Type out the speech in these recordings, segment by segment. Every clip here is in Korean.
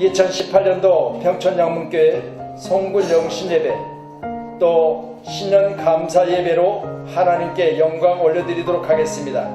2018년도 평촌양문교회 송군 영신예배 또 신년 감사 예배로 하나님께 영광 올려드리도록 하겠습니다.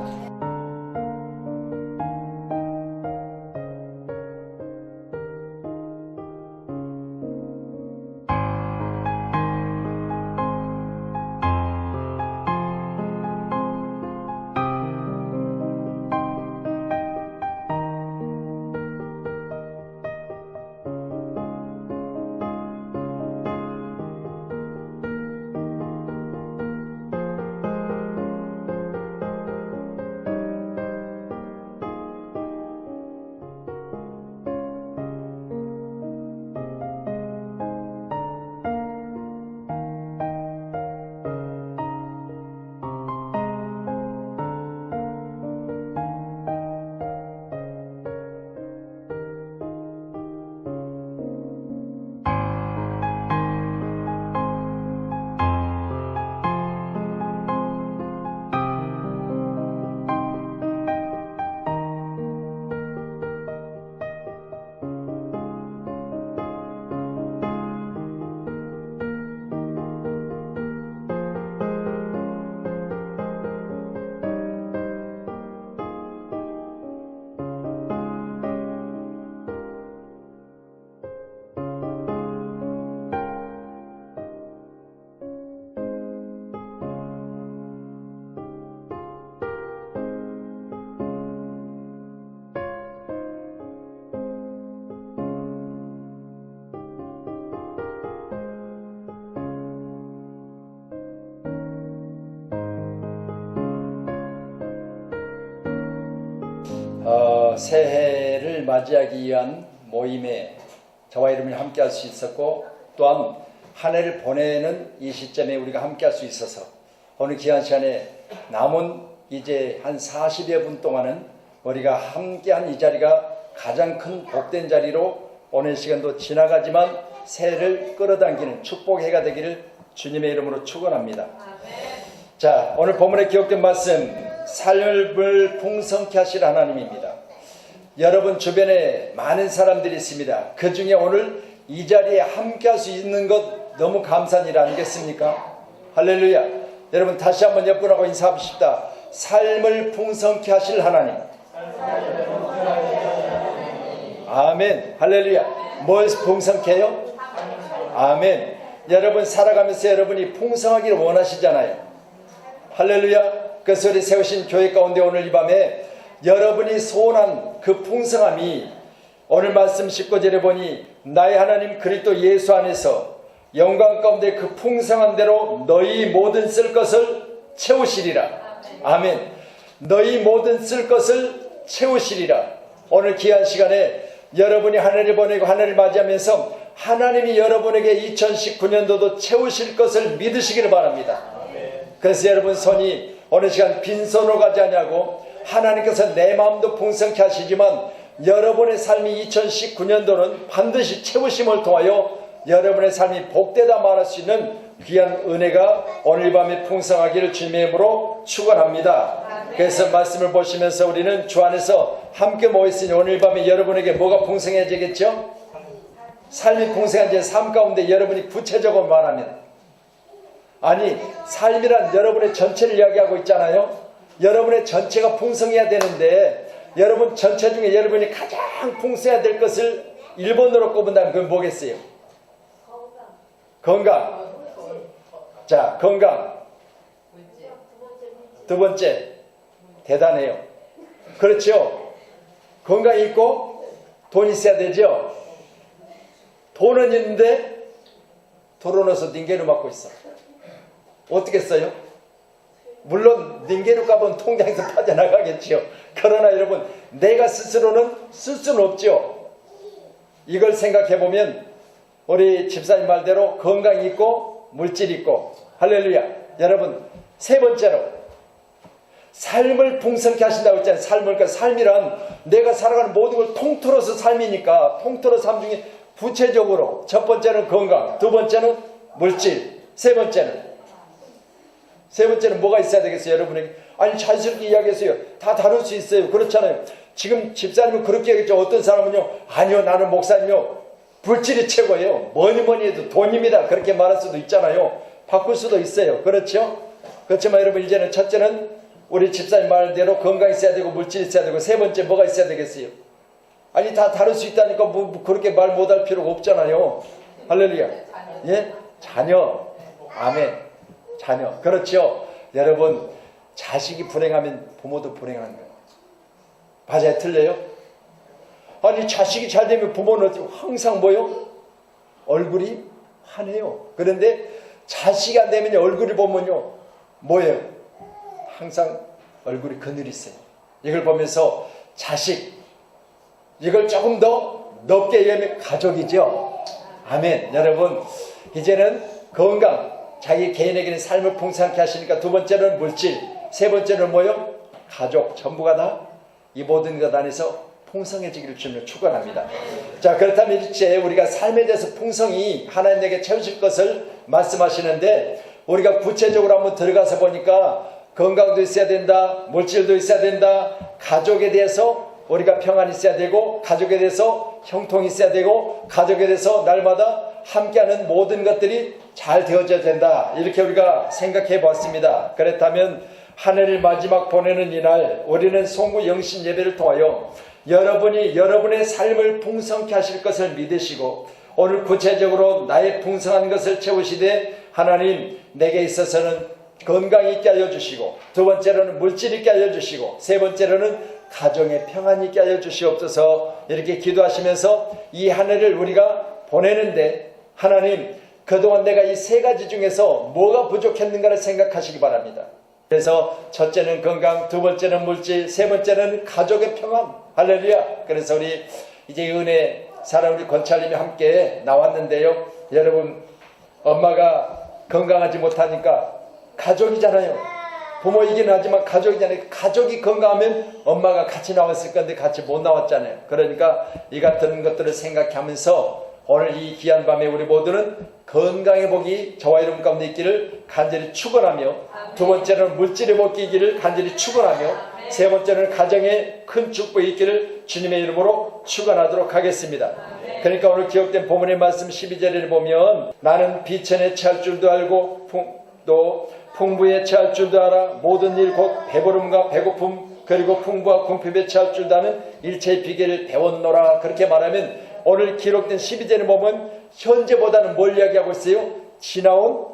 새해를 맞이하기 위한 모임에 저와 여러분이 함께 할 수 있었고 또한 한 해를 보내는 이 시점에 우리가 함께 할 수 있어서 어느 귀한 시간에 남은 이제 한 40여 분 동안은 우리가 함께한 이 자리가 가장 큰 복된 자리로 오늘 시간도 지나가지만 새해를 끌어당기는 축복해가 되기를 주님의 이름으로 축원합니다. 자, 오늘 본문에 기록된 말씀, 삶을 풍성케 하실 하나님입니다. 여러분 주변에 많은 사람들이 있습니다. 그 중에 오늘 이 자리에 함께 할 수 있는 것 너무 감사한 일 아니겠습니까? 할렐루야. 여러분 다시 한번 옆분하고 인사하고 싶다. 삶을 풍성케 하실 하나님. 아멘. 할렐루야. 뭘 풍성케 해요? 아멘. 여러분 살아가면서 여러분이 풍성하기를 원하시잖아요. 할렐루야. 그 소리 세우신 교회 가운데 오늘 이 밤에 여러분이 소원한 그 풍성함이 오늘 말씀 19절에 보니 나의 하나님 그리스도 예수 안에서 영광 가운데 그 풍성한 대로 너희 모든 쓸 것을 채우시리라. 아멘. 너희 모든 쓸 것을 채우시리라. 오늘 귀한 시간에 여러분이 한 해를 보내고 한 해를 맞이하면서 하나님이 여러분에게 2019년도도 채우실 것을 믿으시기를 바랍니다. 그래서 여러분 손이 어느 시간 빈손으로 가지 않냐고 하나님께서 내 마음도 풍성케 하시지만 여러분의 삶이 2019년도는 반드시 채우심을 통하여 여러분의 삶이 복되다 말할 수 있는 귀한 은혜가 오늘 밤에 풍성하기를 주님의 이름으로 축원합니다. 그래서 말씀을 보시면서 우리는 주 안에서 함께 모였으니 오늘 밤에 여러분에게 뭐가 풍성해지겠죠? 삶이 풍성해진 삶 가운데 여러분이 구체적으로 말하면 아니 삶이란 여러분의 전체를 이야기하고 있잖아요. 여러분의 전체가 풍성해야 되는데 여러분 전체 중에 여러분이 가장 풍성해야 될 것을 1번으로 꼽은다면 그건 뭐겠어요? 건강. 자, 건강. 두 번째. 대단해요. 그렇죠? 건강이 있고 돈이 있어야 되죠? 돈은 있는데 돈을 넣어서 닌게루 맞고 있어. 어떻게 써요? 물론 닌게루 값은 통장에서 빠져나가겠지요. 그러나 여러분 내가 스스로는 쓸 수는 없죠. 이걸 생각해보면 우리 집사님 말대로 건강이 있고 물질이 있고 할렐루야. 여러분 세 번째로 삶을 풍성케 하신다고 했잖아요. 삶이란 내가 살아가는 모든 걸 통틀어서 삶이니까 통틀어 삶 중에 구체적으로 첫 번째는 건강, 두 번째는 물질, 세 번째는 세 번째는 뭐가 있어야 되겠어요? 여러분에게. 아니 자연스럽게 이야기했어요. 다 다룰 수 있어요. 그렇잖아요. 지금 집사님은 그렇게 얘기했죠. 어떤 사람은요. 아니요 나는 목사님요. 물질이 최고예요. 뭐니 해도 돈입니다. 그렇게 말할 수도 있잖아요. 바꿀 수도 있어요. 그렇죠? 그렇지만 여러분 이제는 첫째는 우리 집사님 말대로 건강이 있어야 되고 물질이 있어야 되고 세 번째 뭐가 있어야 되겠어요? 아니 다 다룰 수 있다니까 뭐 그렇게 말 못할 필요가 없잖아요. 할렐루야. 예? 자녀. 아멘. 자녀. 그렇죠. 여러분 자식이 불행하면 부모도 불행한 거예요. 맞아요? 틀려요? 아니 자식이 잘 되면 부모는 항상 뭐요? 얼굴이 환해요. 그런데 자식이 안 되면 얼굴이 보면요 뭐예요? 항상 얼굴이 그늘이 있어요. 이걸 보면서 자식 이걸 조금 더 넓게 얘기하면 가족이죠. 아멘. 여러분 이제는 건강 자기 개인에게는 삶을 풍성하게 하시니까 두 번째는 물질 세 번째는 뭐요? 가족 전부가 다 이 모든 것 안에서 풍성해지기를 주님을 축원합니다. 자 그렇다면 이제 우리가 삶에 대해서 풍성이 하나님 내게 채우실 것을 말씀하시는데 우리가 구체적으로 한번 들어가서 보니까 건강도 있어야 된다. 물질도 있어야 된다. 가족에 대해서 우리가 평안이 있어야 되고 가족에 대해서 형통이 있어야 되고 가족에 대해서 날마다 함께하는 모든 것들이 잘 되어져야 된다. 이렇게 우리가 생각해 보았습니다. 그렇다면 하늘을 마지막 보내는 이날 우리는 송구 영신 예배를 통하여 여러분이 여러분의 삶을 풍성케 하실 것을 믿으시고 오늘 구체적으로 나의 풍성한 것을 채우시되 하나님 내게 있어서는 건강이 있게 알려주시고 두 번째로는 물질 있게 알려주시고 세 번째로는 가정의 평안이 있게 알려주시옵소서 이렇게 기도하시면서 이 한 해를 우리가 보내는데 하나님 그동안 내가 이 세 가지 중에서 뭐가 부족했는가를 생각하시기 바랍니다. 그래서 첫째는 건강, 두 번째는 물질, 세 번째는 가족의 평안. 할렐루야. 그래서 우리 이제 은혜 사랑 우리 권찰님이 함께 나왔는데요. 여러분 엄마가 건강하지 못하니까 가족이잖아요. 부모이긴 하지만 가족이잖아요. 가족이 건강하면 엄마가 같이 나왔을 건데 같이 못 나왔잖아요. 그러니까 이 같은 것들을 생각하면서 오늘 이 귀한 밤에 우리 모두는 건강의 복이 저와 여러분 가운데 있기를 간절히 축원하며 두 번째는 물질의 복이 있기를 간절히 축원하며 세 번째는 가정의 큰 축복이 있기를 주님의 이름으로 축원하도록 하겠습니다. 그러니까 오늘 기억된 본문의 말씀 12절을 보면 나는 비천에 처할 줄도 알고 또 풍부에 처할 줄도 알아 모든 일 곧 배부름과 배고픔 그리고 풍부와 궁핍에 처할 줄도 아는 일체의 비결을 배웠노라. 그렇게 말하면 오늘 기록된 12절을 보면 현재보다는 뭘 이야기하고 있어요? 지나온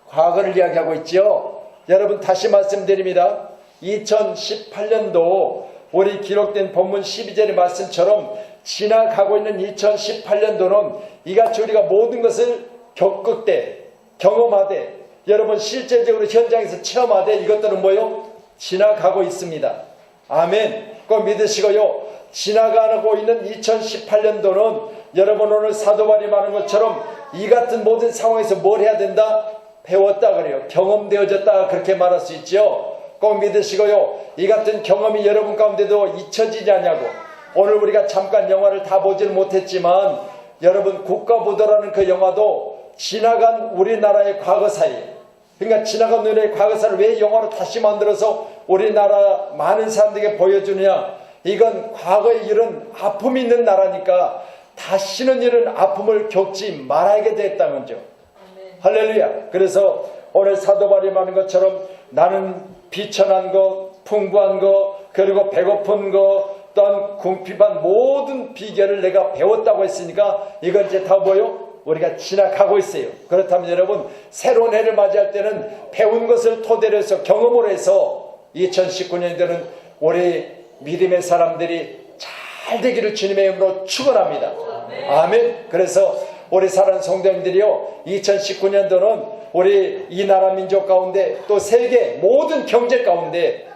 과거를 이야기하고 있죠. 여러분 다시 말씀드립니다. 2018년도 우리 기록된 본문 12절의 말씀처럼 지나가고 있는 2018년도는 이같이 우리가 모든 것을 겪을때 경험하되 여러분 실제적으로 현장에서 체험하되 이것들은 뭐요? 지나가고 있습니다. 아멘. 꼭 믿으시고요. 지나가고 있는 2018년도는 여러분 오늘 사도바울이 말한 것처럼 이 같은 모든 상황에서 뭘 해야 된다? 배웠다 그래요. 경험되어졌다 그렇게 말할 수 있죠. 꼭 믿으시고요. 이 같은 경험이 여러분 가운데도 잊혀지지 않냐고. 오늘 우리가 잠깐 영화를 다 보지는 못했지만 여러분 국가부도라는 그 영화도 지나간 우리나라의 과거사예요. 그러니까 지나간 우리나라의 과거사를 왜 영화로 다시 만들어서 우리나라 많은 사람들에게 보여주느냐. 이건 과거에 이런 아픔이 있는 나라니까 다시는 이런 아픔을 겪지 말아야게 됐다는 거죠. 할렐루야. 그래서 오늘 사도 바울이 말하는 것처럼 나는 비천한 것, 풍부한 것, 그리고 배고픈 것, 또한 궁핍한 모든 비결을 내가 배웠다고 했으니까 이건 이제 다 뭐요? 우리가 지나가고 있어요. 그렇다면 여러분 새로운 해를 맞이할 때는 배운 것을 토대로 해서 경험으로 해서 2019년도는 우리 믿음의 사람들이 잘 되기를 주님의 이름으로 축원합니다. 아멘. 그래서 우리 사랑하는 성도님들이요 2019년도는 우리 이 나라 민족 가운데 또 세계 모든 경제 가운데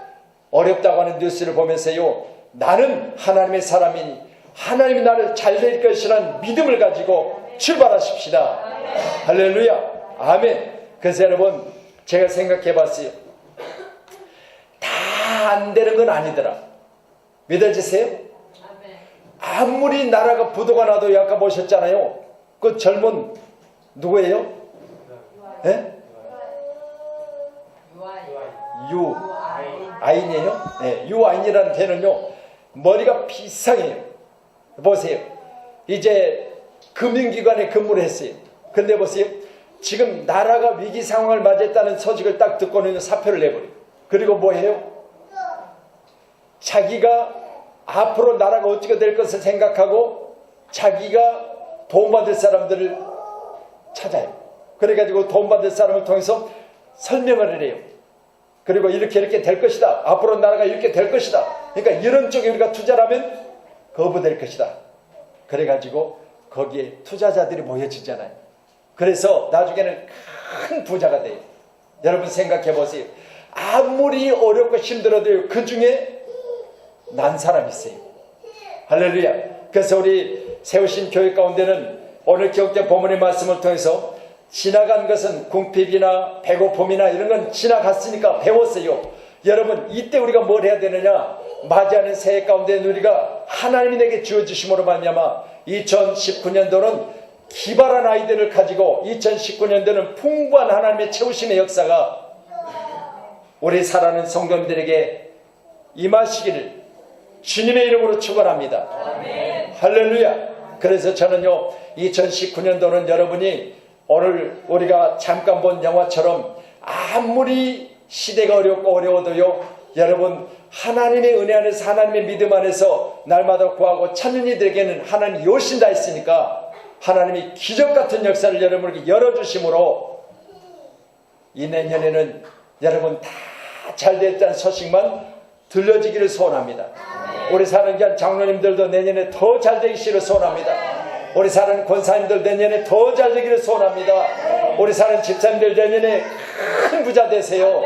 어렵다고 하는 뉴스를 보면서요 나는 하나님의 사람이니 하나님이 나를 잘 될 것이라는 믿음을 가지고 출발하십시다. 할렐루야. 아멘. 그래서 여러분 제가 생각해 봤어요. 다 안 되는 건 아니더라. 믿어지세요? 아무리 나라가 부도가 나도 아까 보셨잖아요. 그 젊은 누구예요? 예? 유아인이에요. 네, 유아인이라는 걔는요 머리가 비상해요. 보세요. 이제 금융기관에 근무를 했어요. 근데 보세요. 지금 나라가 위기 상황을 맞이했다는 소식을 딱 듣고는 사표를 내버려요. 그리고 뭐해요? 자기가 앞으로 나라가 어떻게 될 것을 생각하고 자기가 도움받을 사람들을 찾아요. 그래가지고 도움받을 사람을 통해서 설명을 해요. 그리고 이렇게 될 것이다. 앞으로 나라가 이렇게 될 것이다. 그러니까 이런 쪽에 우리가 투자를 하면 거부될 것이다. 그래가지고 거기에 투자자들이 모여지잖아요. 그래서 나중에는 큰 부자가 돼요. 여러분 생각해 보세요. 아무리 어렵고 힘들어도 그 중에 난 사람이 있어요. 할렐루야. 그래서 우리 세우신 교회 가운데는 오늘 기억된 본문의 말씀을 통해서 지나간 것은 궁핍이나 배고픔이나 이런 건 지나갔으니까 배웠어요. 여러분 이때 우리가 뭘 해야 되느냐? 맞이하는 새해 가운데 우리가 하나님이 내게 주어주심으로 말미암아 2019년도는 기발한 아이들을 가지고 2019년도는 풍부한 하나님의 채우심의 역사가 우리 사랑하는 성도님들에게 임하시기를 주님의 이름으로 축원합니다. 할렐루야. 그래서 저는요 2019년도는 여러분이 오늘 우리가 잠깐 본 영화처럼 아무리 시대가 어렵고 어려워도요 여러분 하나님의 은혜 안에서 하나님의 믿음 안에서 날마다 구하고 찾는 이들에게는 하나님이 요신다 했으니까 하나님이 기적같은 역사를 여러분에게 열어주심으로 이 내년에는 여러분 다 잘됐다는 소식만 들려지기를 소원합니다. 우리 사는 장로님들도 내년에 더 잘되기를 소원합니다. 우리 사는 권사님들 내년에 더 잘되기를 소원합니다. 우리 사는 집사님들 내년에 큰 부자 되세요.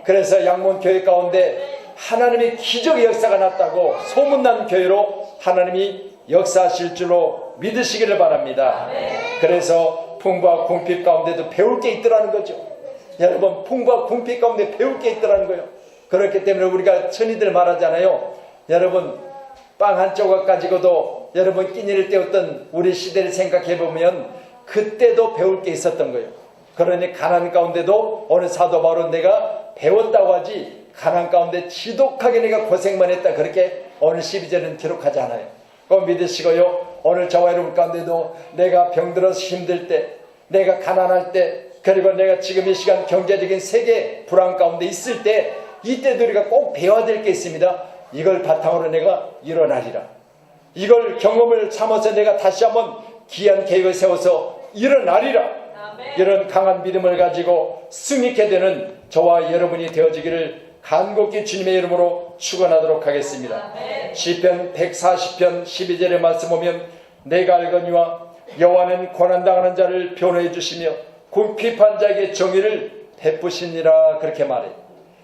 그래서 양몬교회 가운데 하나님의 기적의 역사가 났다고 소문난 교회로 하나님이 역사하실 줄로 믿으시기를 바랍니다. 그래서 풍부와 궁핍 가운데도 배울 게 있더라는 거죠. 여러분 풍부와 궁핍 가운데 배울 게 있더라는 거예요. 그렇기 때문에 우리가 천이들 말하잖아요. 여러분 빵 한 조각 가지고도 여러분 끼니를 때웠던 우리 시대를 생각해 보면 그때도 배울 게 있었던 거예요. 그러니 가난 가운데도 오늘 사도 바울은 내가 배웠다고 하지 가난 가운데 지독하게 내가 고생만 했다 그렇게 오늘 12절은 기록하지 않아요. 꼭 믿으시고요. 오늘 저와 여러분 가운데도 내가 병들어서 힘들 때 내가 가난할 때 그리고 내가 지금 이 시간 경제적인 세계 불안 가운데 있을 때 이때도 우리가 꼭 배워야 될 게 있습니다. 이걸 바탕으로 내가 일어나리라. 이걸 경험을 삼아서 내가 다시 한번 귀한 계획을 세워서 일어나리라. 이런 강한 믿음을 가지고 승리케 되는 저와 여러분이 되어지기를 간곡히 주님의 이름으로 축원하도록 하겠습니다. 시편 140편 12절의 말씀 보면 내가 알거니와 여호와는 고난당하는 자를 변호해 주시며 궁핍한 자에게 정의를 베푸시니라 그렇게 말해요.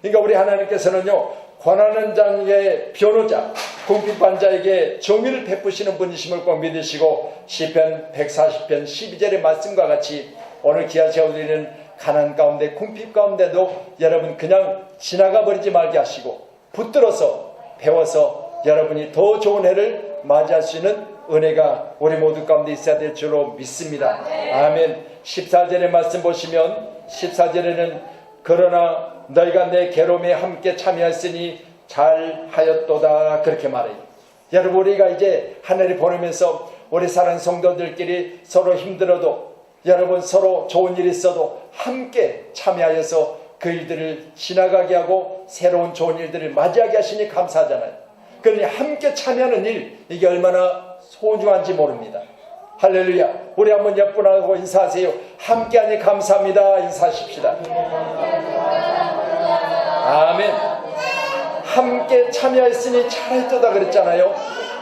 그러니까 우리 하나님께서는요 고난하는 자의 변호자 궁핍한 자에게 정의를 베푸시는 분이심을 꼭 믿으시고 시편 140편 12절의 말씀과 같이 오늘 귀한 시간 우리는 가난 가운데 궁핍 가운데도 여러분 그냥 지나가 버리지 말게 하시고 붙들어서 배워서 여러분이 더 좋은 해를 맞이할 수 있는 은혜가 우리 모두 가운데 있어야 될 줄로 믿습니다. 아멘. 14절의 말씀 보시면 14절에는 그러나 너희가 내 괴로움에 함께 참여했으니 잘하였도다 그렇게 말해요. 여러분 우리가 이제 한 해를 보내면서 우리 사랑하는 성도들끼리 서로 힘들어도 여러분 서로 좋은 일이 있어도 함께 참여하여서 그 일들을 지나가게 하고 새로운 좋은 일들을 맞이하게 하시니 감사하잖아요. 그러니 함께 참여하는 일 이게 얼마나 소중한지 모릅니다. 할렐루야. 우리 한번 옆분하고 인사하세요. 함께하니 감사합니다. 인사하십시다. 아멘. 함께 참여했으니 잘했도다 그랬잖아요.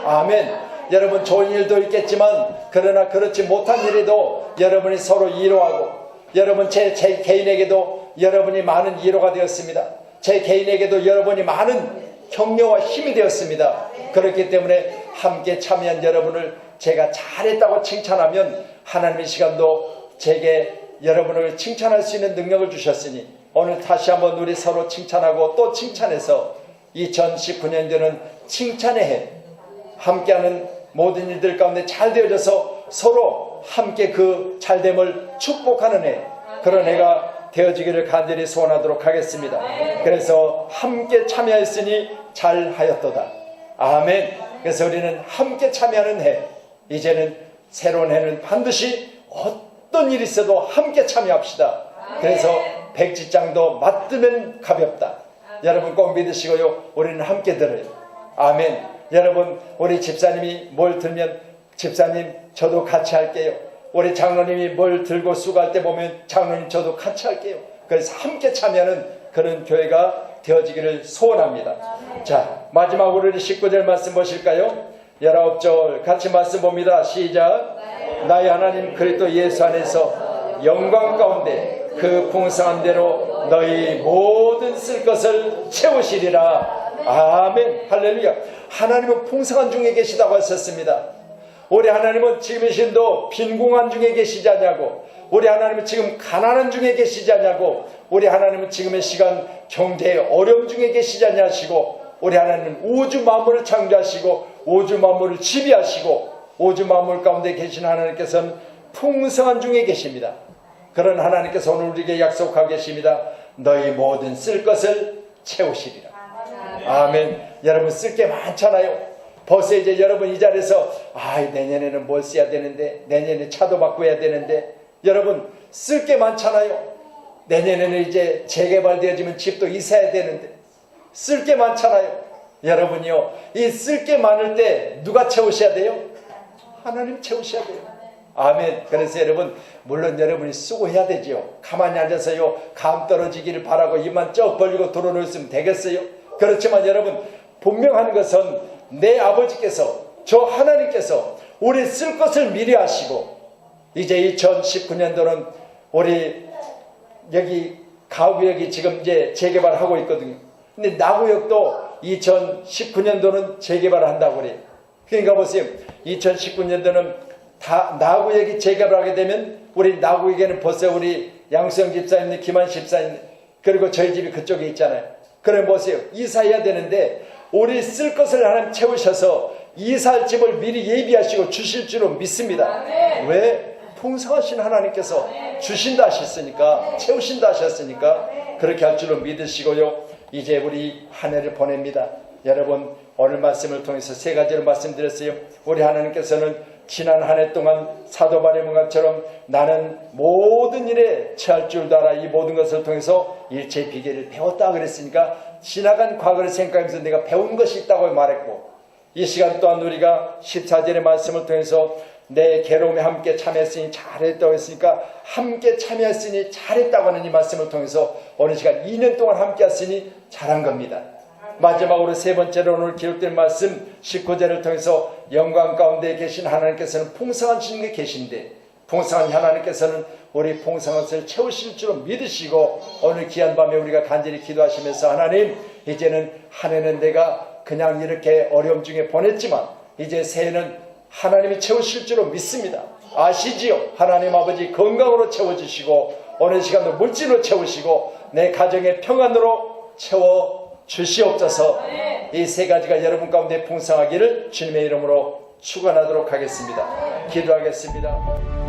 아멘. 여러분 좋은 일도 있겠지만 그러나 그렇지 못한 일에도 여러분이 서로 위로하고 여러분 제 개인에게도 여러분이 많은 위로가 되었습니다. 제 개인에게도 여러분이 많은 격려와 힘이 되었습니다. 그렇기 때문에 함께 참여한 여러분을 제가 잘했다고 칭찬하면 하나님의 시간도 제게 여러분을 칭찬할 수 있는 능력을 주셨으니 오늘 다시 한번 우리 서로 칭찬하고 또 칭찬해서 2019년도는 칭찬의 해 함께하는 모든 일들 가운데 잘 되어져서 서로 함께 그 잘됨을 축복하는 해 그런 해가 되어지기를 간절히 소원하도록 하겠습니다. 그래서 함께 참여했으니 잘하였도다. 아멘. 그래서 우리는 함께 참여하는 해, 이제는 새로운 해는 반드시 어떤 일이 있어도 함께 참여합시다. 그래서 백지장도 맞들면 가볍다. 여러분 꼭 믿으시고요. 우리는 함께 들어요. 아멘. 여러분 우리 집사님이 뭘 들면 집사님 저도 같이 할게요. 우리 장로님이 뭘 들고 수고할 때 보면 장로님 저도 같이 할게요. 그래서 함께 참여하는 그런 교회가 되어지기를 소원합니다. 자, 마지막으로 19절 말씀 보실까요? 19절 같이 말씀 봅니다. 시작. 나의 하나님 그리스도 예수 안에서 영광 가운데 그 풍성한 대로 너희 모든 쓸 것을 채우시리라. 아멘. 할렐루야. 하나님은 풍성한 중에 계시다고 하셨습니다. 우리 하나님은 지금 이 시간도 빈궁한 중에 계시지 않냐고, 우리 하나님은 지금 가난한 중에 계시지 않냐고, 우리 하나님은 지금의 시간 경제의 어려움 중에 계시지 않냐시고, 우리 하나님은 우주 만물을 창조하시고 우주 만물을 지배하시고 우주 만물 가운데 계신 하나님께서는 풍성한 중에 계십니다. 그런 하나님께서 오늘 우리에게 약속하고 계십니다. 너희 모든 쓸 것을 채우시리라. 아멘. 여러분 쓸 게 많잖아요. 벌써 이제 여러분 이 자리에서 내년에는 뭘 써야 되는데, 내년에 차도 바꿔야 되는데, 여러분 쓸 게 많잖아요. 내년에는 이제 재개발되어지면 집도 이사해야 되는데 쓸 게 많잖아요. 여러분요, 이 쓸 게 많을 때 누가 채우셔야 돼요? 하나님 채우셔야 돼요. 아멘. 그래서 여러분 물론 여러분이 수고해야 되지요. 가만히 앉아서요 감 떨어지기를 바라고 입만 쩍 벌리고 들어놓으면 되겠어요? 그렇지만 여러분 분명한 것은 내 아버지께서, 저 하나님께서 우리 쓸 것을 미리 하시고, 이제 2019년도는 우리 여기 가구역이 지금 이제 재개발하고 있거든요. 근데 나구역도 2019년도는 재개발을 한다고 그래요. 그러니까 보세요. 2019년도는 다 나구역이 재개발하게 되면 우리 나구역에는 벌써 우리 양수영 집사님, 김한 집사님, 그리고 저희 집이 그쪽에 있잖아요. 그럼 보세요. 이사해야 되는데 우리 쓸 것을 하나님 채우셔서 이사할 집을 미리 예비하시고 주실 줄로 믿습니다. 왜? 풍성하신 하나님께서 주신다 하셨으니까, 채우신다 하셨으니까 그렇게 할 줄로 믿으시고요. 이제 우리 한 해를 보냅니다. 여러분 오늘 말씀을 통해서 세 가지로 말씀드렸어요. 우리 하나님께서는 지난 한 해 동안 사도 바울의 문같처럼 나는 모든 일에 처할 줄도 알아 이 모든 것을 통해서 일체의 비결을 배웠다 그랬으니까 지나간 과거를 생각하면서 내가 배운 것이 있다고 말했고, 이 시간 또한 우리가 14절의 말씀을 통해서 내 괴로움에 함께 참여했으니 잘했다고 했으니까 함께 참여했으니 잘했다고 하는 이 말씀을 통해서 어느 시간 2년 동안 함께 했으니 잘한 겁니다. 마지막으로 세 번째로 오늘 기록된 말씀 19절을 통해서 영광 가운데 계신 하나님께서는 풍성한 중에 계신데, 풍성한 하나님께서는 우리 풍성한 것을 채우실 줄 믿으시고 오늘 귀한 밤에 우리가 간절히 기도하시면서 하나님 이제는 한 해는 내가 그냥 이렇게 어려움 중에 보냈지만 이제 새해는 하나님이 채우실 줄로 믿습니다. 아시지요? 하나님 아버지 건강으로 채워주시고 오늘 시간도 물질로 채우시고 내 가정의 평안으로 채워주시옵소서. 이 세 가지가 여러분 가운데 풍성하기를 주님의 이름으로 축원하도록 하겠습니다. 기도하겠습니다.